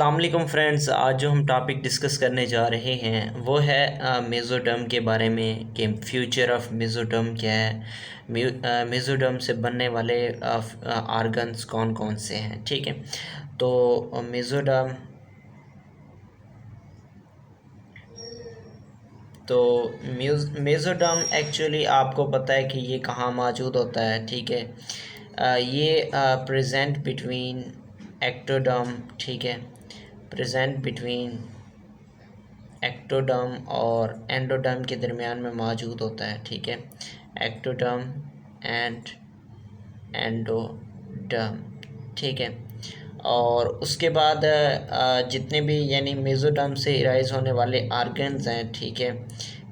अस्सलाम वालेकुम फ्रेंड्स। आज जो हम टॉपिक डिस्कस करने जा रहे हैं वो है मेसोडर्म के बारे में कि फ्यूचर ऑफ मेसोडर्म क्या है, मेसोडर्म से बनने वाले आर्गन्स कौन कौन से हैं। ठीक है, तो मेसोडर्म एक्चुअली आपको पता है कि ये कहाँ मौजूद होता है। ठीक है, ये प्रेजेंट बिटवीन एक्टोडर्म, ठीक है, प्रेजेंट बिटवीन एक्टोडर्म और एंडोडर्म के दरमियान में मौजूद होता है। ठीक है, एक्टोडर्म एंड एंडोडर्म। ठीक है, और उसके बाद जितने भी यानी मेसोडर्म से इराइज होने वाले आर्गन्स हैं, ठीक है,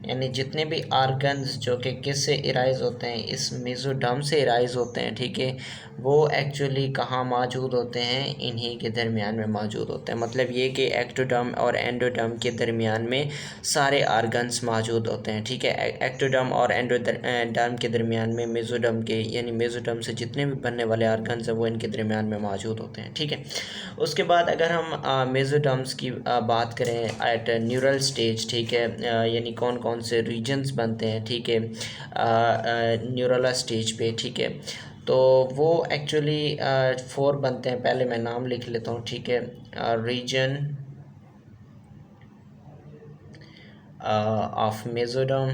यानी जितने भी आर्गन्स जो कि किस से इराइज होते हैं, इस मेसोडर्म से इराइज होते हैं। ठीक है, वो एक्चुअली कहाँ मौजूद होते हैं, इन्हीं के दरमियान में मौजूद होते हैं। मतलब ये कि एक्टोडर्म और एंडोडर्म के दरमियान में सारे आर्गन्स मौजूद होते हैं। ठीक है, एक्टोडर्म और एंडोडर्म के दरमियान में मेसोडर्म के यानी मेसोडर्म से जितने भी बनने वाले आर्गन्स हैं वो इनके दरमियान में मौजूद होते हैं। ठीक है, उसके बाद अगर हम मेसोडर्म्स की बात करें एट न्यूरल स्टेज, ठीक है, यानी कौन कौन से रीजन्स बनते हैं, ठीक है, न्यूरल स्टेज पे। ठीक है, तो वो एक्चुअली 4 बनते हैं। पहले मैं नाम लिख लेता हूँ। ठीक है, region of mesoderm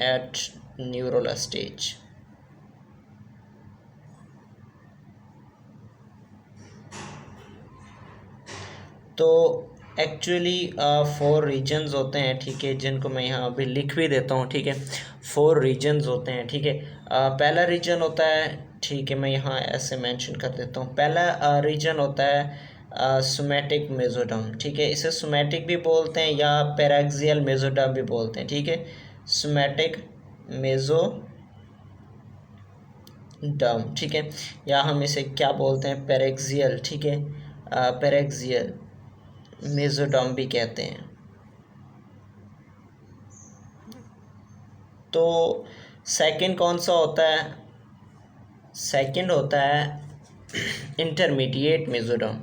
at neural stage. तो एक्चुअली 4 रीजन्स होते हैं। ठीक है, जिनको मैं यहाँ अभी लिख भी देता हूँ। ठीक है, 4 रीजन्स होते हैं। ठीक है, पहला रीजन होता है, ठीक है, मैं यहाँ ऐसे मेंशन कर देता हूँ। पहला रीजन होता है सोमैटिक मेसोडर्म। ठीक है, इसे सोमैटिक भी बोलते हैं या पैराक्सियल मेसोडर्म भी बोलते हैं। ठीक है, सोमैटिक मेसोडर्म। ठीक है, या हम इसे क्या बोलते हैं, पैराक्सियल। ठीक है, पैराक्सियल मेसोडर्म भी कहते हैं। तो सेकंड कौन सा होता है, सेकंड होता है इंटरमीडिएट मेसोडर्म।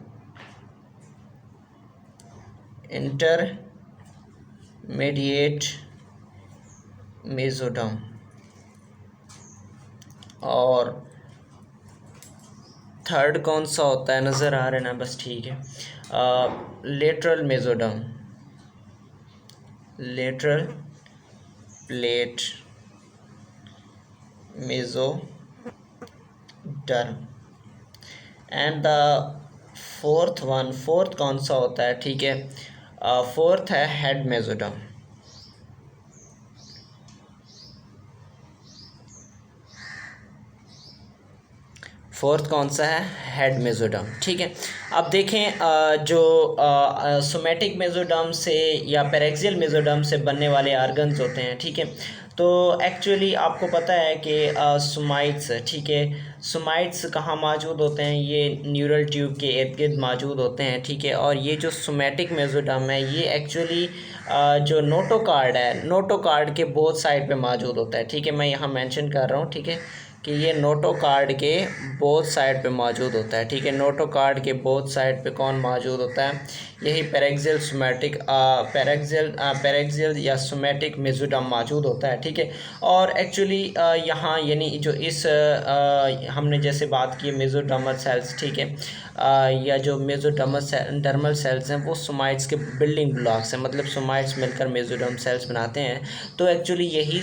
Intermediate mesoderm. और थर्ड कौन सा होता है, नज़र आ रहा है ना, बस ठीक है, lateral mesoderm, lateral plate mesoderm. And the fourth कौन सा होता है, ठीक है, फोर्थ है हेड मेसोडर्म। फोर्थ कौन सा है, हेड मेसोडर्म। ठीक है, अब देखें जो सोमैटिक मेसोडर्म से या पैराक्सियल मेसोडर्म से बनने वाले आर्गन्स होते हैं। ठीक है, तो एक्चुअली आपको पता है कि सोमाइट्स, ठीक है, सोमाइट्स कहाँ मौजूद होते हैं, ये न्यूरल ट्यूब के इर्द गिर्द मौजूद होते हैं। ठीक है, और ये जो सोमैटिक मेसोडर्म है ये एक्चुअली जो नोटोकार्ड है, नोटोकार्ड के बोथ साइड पे मौजूद होता है। ठीक है, मैं यहाँ मेंशन कर रहा हूँ। ठीक है, कि ये नोटोकार्ड के बोथ साइड पे मौजूद होता है। ठीक है, नोटोकार्ड के बोथ साइड पे कौन मौजूद होता है, यही पैराक्सियल सोमैटिक पैराक्सियल या सोमैटिक मेसोडर्म मौजूद होता है। ठीक है, और एक्चुअली यहाँ यानी जो इस हमने जैसे बात की मेसोडर्मल सेल्स, ठीक है, या जो मेसोडर्मल सेल्स हैं वो सोमाइट्स के बिल्डिंग ब्लॉक्स हैं, मतलब सोमाइट्स मिलकर मेसोडर्म सेल्स बनाते हैं। तो एक्चुअली यही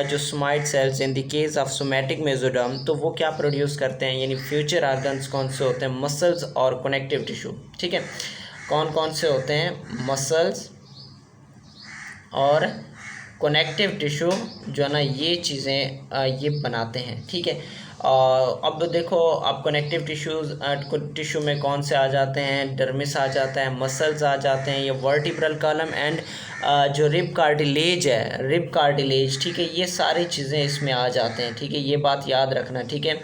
जो somite cells in the case of somatic mesoderm, तो वो क्या प्रोड्यूस करते हैं, यानी फ्यूचर आर्गन्स कौन से होते हैं, मसल्स और कनेक्टिव टिश्यू। ठीक है, कौन कौन से होते हैं, मसल्स और कनेक्टिव टिश्यू जो है ना, ये चीज़ें ये बनाते हैं। ठीक है, अब देखो आप कनेक्टिव टिश्यू में कौन से आ जाते हैं, डर्मिस आ जाता है, मसल्स आ जाते हैं, ये वर्टिब्रल कॉलम एंड जो रिब कार्टिलेज है, रिब कार्टिलेज। ठीक है, ये सारी चीज़ें इसमें आ जाते हैं। ठीक है, ये बात याद रखना। ठीक है,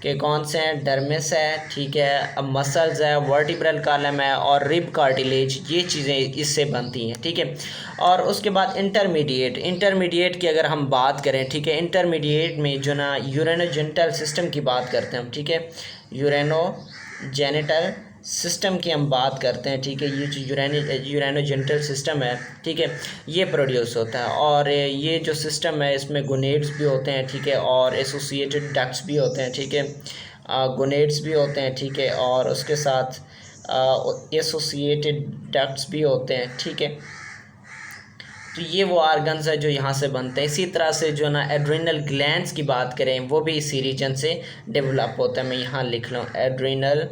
कि कौन से हैं, डर्मिस है, ठीक है, अब मसल्स है, वर्टिब्रल कॉलम है और रिब कार्टिलेज, ये चीज़ें इससे बनती हैं, ठीक है। और उसके बाद इंटरमीडिएट की अगर हम बात करें, ठीक है, इंटरमीडिएट में जो ना यूरेनोजेनिटल सिस्टम की बात करते हैं हम, ठीक है, यूरेनोजेनिटल सिस्टम की हम बात करते हैं, ठीक है, ये जो यूरेनोजेनिटल सिस्टम है, ठीक है, ये प्रोड्यूस होता है। और ये जो सिस्टम है इसमें गोनेड्स भी होते हैं, ठीक है, और एसोसिएटेड डक्ट्स भी होते हैं, ठीक है, गोनेड्स भी होते हैं, ठीक है, और उसके साथ एसोसिएटेड डक्ट्स भी होते हैं, ठीक है। तो ये वो आर्गन्स है जो यहाँ से बनते हैं। इसी तरह से जो ना एड्रिनल ग्लैंड्स की बात करें वो भी इसी रीजन से डेवलप होता है। मैं यहाँ लिख लूँ एड्रिनल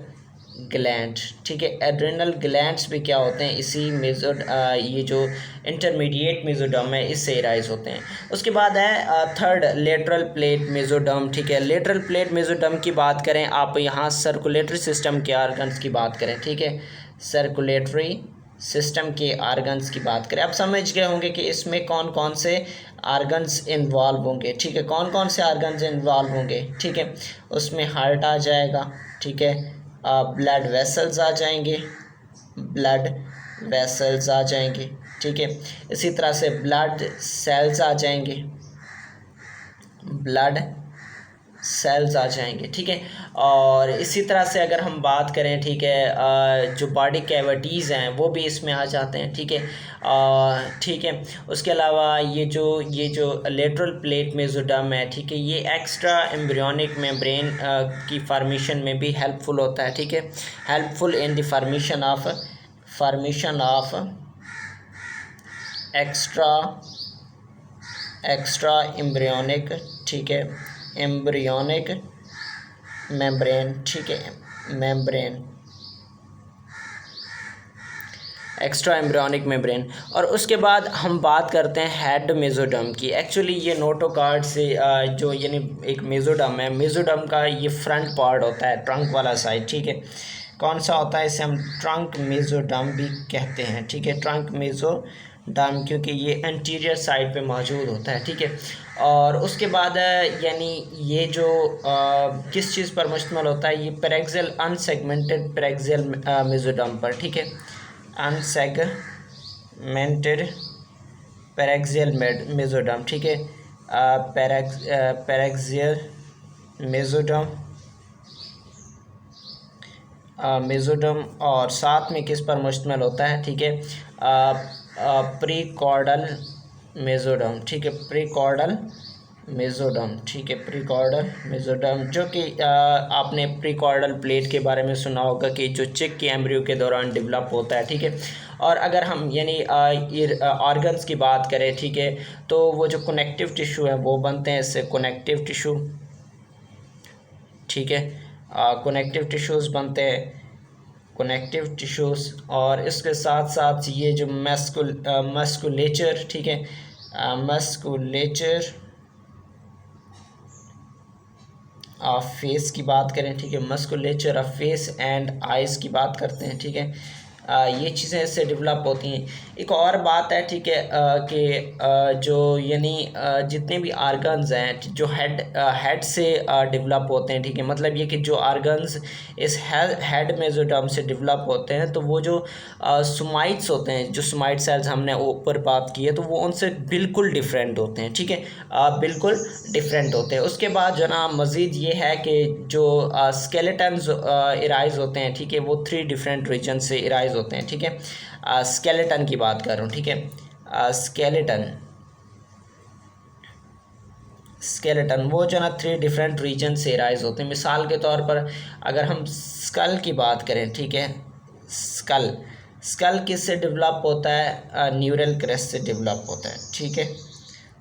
ग्लैंड, ठीक है। एड्रिनल ग्लैंड्स भी क्या होते हैं, इसी ये जो इंटरमीडिएट मेसोडर्म है इससे राइज होते हैं। उसके बाद है थर्ड लेटरल प्लेट मेसोडर्म, ठीक है। लेटरल प्लेट मेसोडर्म की बात करें, आप यहाँ सर्कुलेटरी सिस्टम के आर्गन्स की बात करें, ठीक है, सर्कुलेटरी सिस्टम के आर्गन्स की बात करें। आप समझ गए होंगे कि इसमें कौन कौन से आर्गन्स इन्वॉल्व होंगे, ठीक है, कौन कौन से आर्गन्स इन्वॉल्व होंगे, ठीक है। उसमें हार्ट आ जाएगा, ठीक है, ब्लड वेसल्स आ जाएंगे, ब्लड वेसल्स आ जाएंगे, ठीक है। इसी तरह से ब्लड सेल्स आ जाएंगे, ब्लड सेल्स आ जाएंगे, ठीक है। और इसी तरह से अगर हम बात करें, ठीक है, जो बॉडी कैविटीज़ हैं वो भी इसमें आ जाते हैं, ठीक है, ठीक है। उसके अलावा ये जो लेटरल प्लेट मेसोडर्म है, ठीक है, ये एक्स्ट्रा एम्ब्रियोनिक मेम्ब्रेन की फॉर्मेशन में भी हेल्पफुल होता है, ठीक है, helpful in the formation of extra embryonic, ठीक है, एम्ब्रियोनिक मेम्ब्रेन, ठीक है, मेम्ब्रेन, एक्स्ट्रा एम्ब्रियोनिक मेम्ब्रेन। और उसके बाद हम बात करते हैं हेड मेसोडर्म की। एक्चुअली ये नोटोकार्ड से जो यानी एक मेसोडर्म है, मेसोडर्म का ये फ्रंट पार्ट होता है, ट्रंक वाला साइड, ठीक है, कौन सा होता है, इसे हम ट्रंक मेसोडर्म भी कहते हैं, ठीक है, ट्रंक मेसोडर्म, क्योंकि ये एंटीरियर साइड पे मौजूद होता है, ठीक है। और उसके बाद यानी ये जो किस चीज़ पर मुश्तमिल होता है, ये पेरेक्सियल अनसेगमेंटेड पेरेक्सियल मेसोडर्म पर, ठीक है, अनसेगमेंटेड पेरेक्सियल मेसोडर्म, ठीक है, पेरेक्सियल मेसोडर्म और साथ में किस पर मुश्तमिल होता है, ठीक है, प्रीकॉर्डल मेसोडर्म, ठीक है, प्रीकॉर्डल मेसोडर्म, ठीक है, प्रीकॉर्डल मेसोडर्म, जो कि आपने प्रीकॉर्डल प्लेट के बारे में सुना होगा कि जो चिक के एम्ब्रियो के दौरान डेवलप होता है, ठीक है। और अगर हम यानी ऑर्गन्स की बात करें, ठीक है, तो वो जो कनेक्टिव टिश्यू है वो बनते हैं इससे, कनेक्टिव टिश्यू, ठीक है, कनेक्टिव टिश्यूज़ बनते हैं, कनेक्टिव टिश्यूज़। और इसके साथ साथ ये जो मस्कुलेचर, ठीक है, मस्कुलेचर ऑफ फेस की बात करें, ठीक है, musculature of face and eyes की बात करते हैं, ठीक है, ये चीज़ें इससे डेवलप होती हैं। एक और बात है, ठीक है, कि जो यानी जितने भी आर्गन्स हैं जो हेड से डेवलप होते हैं, ठीक है, मतलब ये कि जो आर्गन्स इस हेड मेसोडर्म से डेवलप होते हैं, तो वो जो सोमाइट्स होते हैं, जो सोमाइट सेल्स हमने ऊपर बात की है, तो वो उनसे बिल्कुल डिफरेंट होते हैं, ठीक है, बिल्कुल डिफरेंट होते हैं। उसके बाद जनाब मज़ीद ये है कि जो स्केलेटन्स इराइज होते हैं, ठीक है, वो 3 डिफरेंट रीजन से इराइज होते हैं, ठीक है। स्केलेटन की बात कर रहा हूँ, ठीक है, स्केलेटन वो जो ना 3 डिफरेंट रीजन से राइज होते हैं। मिसाल के तौर पर अगर हम स्कल की बात करें, ठीक है, स्कल किससे डेवलप होता है, न्यूरल क्रेस्ट से डेवलप होता है, ठीक है,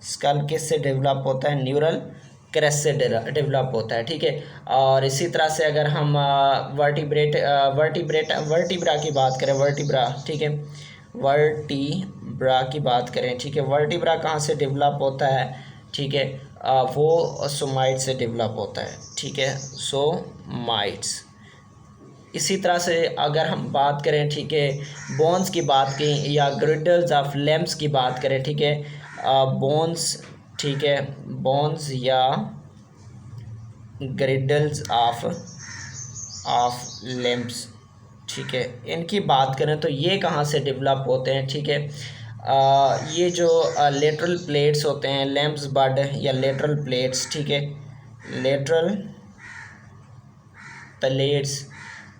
स्कल किससे डेवलप होता है, न्यूरल क्रेस्ट से डेवलप होता है, ठीक है। और इसी तरह से अगर हम वर्टिब्रा की बात करें, वर्टिब्रा, ठीक है, वर्टिब्रा की बात करें, ठीक है, वर्टिब्रा कहाँ से डेवलप होता है, ठीक है, वो सोमाइट से डेवलप होता है, ठीक है, सोमाइट्स। इसी तरह से अगर हम बात करें, ठीक है, बोन्स की बात करें या ग्रिडल्स ऑफ लेम्स की बात करें, ठीक है, बोन्स, ठीक है, बोन्स या ग्रिडल्स ऑफ लिम्ब्स, ठीक है। इनकी बात करें तो ये कहाँ से डेवलप होते हैं, ठीक है। ये जो लेटरल प्लेट्स होते हैं, लिम्ब्स बड या लेटरल प्लेट्स, ठीक है, लेटरल प्लेट्स,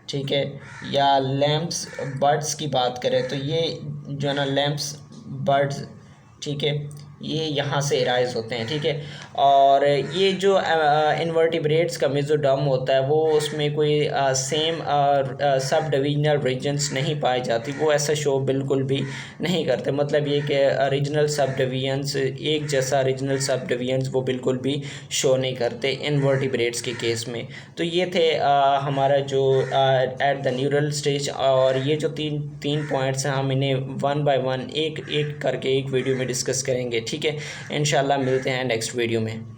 ठीक है, या लैम्प्स बर्ड्स की बात करें तो ये जो है ना लैम्प्स बर्ड्स, ठीक है, ये यहाँ से राइज होते हैं, ठीक है। और ये जो इन्वर्टिब्रेट्स का मेसोडर्म होता है वो उसमें कोई सेम सब डिविजनल रीजन्स नहीं पाई जाती, वो ऐसा शो बिल्कुल भी नहीं करते। मतलब ये कि रीजनल सब डिवीजन्स एक जैसा रीजनल सब डिवीजन्स वो बिल्कुल भी शो नहीं करते इन्वर्टिब्रेट्स के केस में। तो ये थे हमारा जो एट द न्यूरल स्टेज, और ये जो तीन पॉइंट्स हैं हम इन्हें वन बाय वन एक एक करके एक वीडियो में डिस्कस करेंगे, ठीक है। इंशाल्लाह मिलते हैं नेक्स्ट वीडियो में।